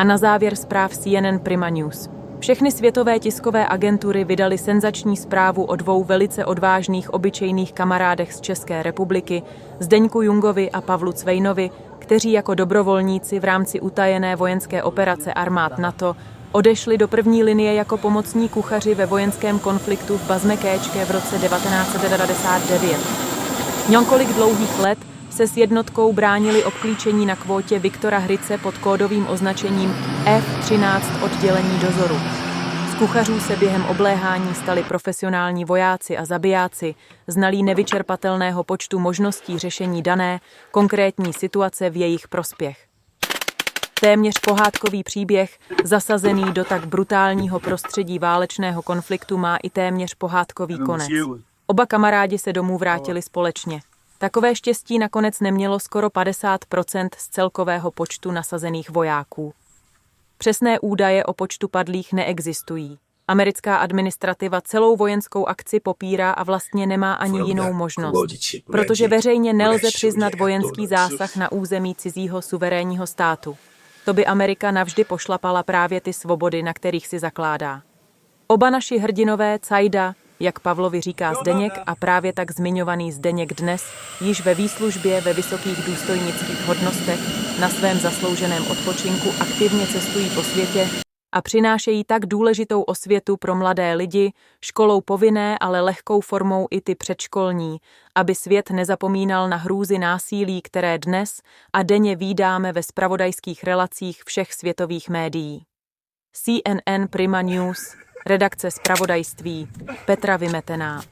A na závěr zpráv CNN Prima News. Všechny světové tiskové agentury vydaly senzační zprávu o dvou velice odvážných obyčejných kamarádech z České republiky, Zdeňku Jungovi a Pavlu Cvejnovi, kteří jako dobrovolníci v rámci utajené vojenské operace armád NATO odešli do první linie jako pomocní kuchaři ve vojenském konfliktu v Bazmekéčke v roce 1999. Několik dlouhých let se s jednotkou bránili obklíčení na kvótě Viktora Hryce pod kódovým označením F-13 oddělení dozoru. Z kuchařů se během obléhání stali profesionální vojáci a zabijáci, znalí nevyčerpatelného počtu možností řešení dané, konkrétní situace v jejich prospěch. Téměř pohádkový příběh, zasazený do tak brutálního prostředí válečného konfliktu, má i téměř pohádkový konec. Oba kamarádi se domů vrátili společně. Takové štěstí nakonec nemělo skoro 50% z celkového počtu nasazených vojáků. Přesné údaje o počtu padlých neexistují. Americká administrativa celou vojenskou akci popírá a vlastně nemá ani jinou možnost, protože veřejně nelze přiznat vojenský zásah na území cizího suverénního státu. To by Amerika navždy pošlapala právě ty svobody, na kterých si zakládá. Oba naši hrdinové Cajda, jak Pavlovi říká Zdeněk, a právě tak zmiňovaný Zdeněk dnes, již ve výslužbě ve vysokých důstojnických hodnostech na svém zaslouženém odpočinku aktivně cestují po světě a přinášejí tak důležitou osvětu pro mladé lidi, školou povinné, ale lehkou formou i ty předškolní, aby svět nezapomínal na hrůzy násilí, které dnes a denně vídáme ve zpravodajských relacích všech světových médií. CNN Prima News, redakce zpravodajství, Petra Vymetená.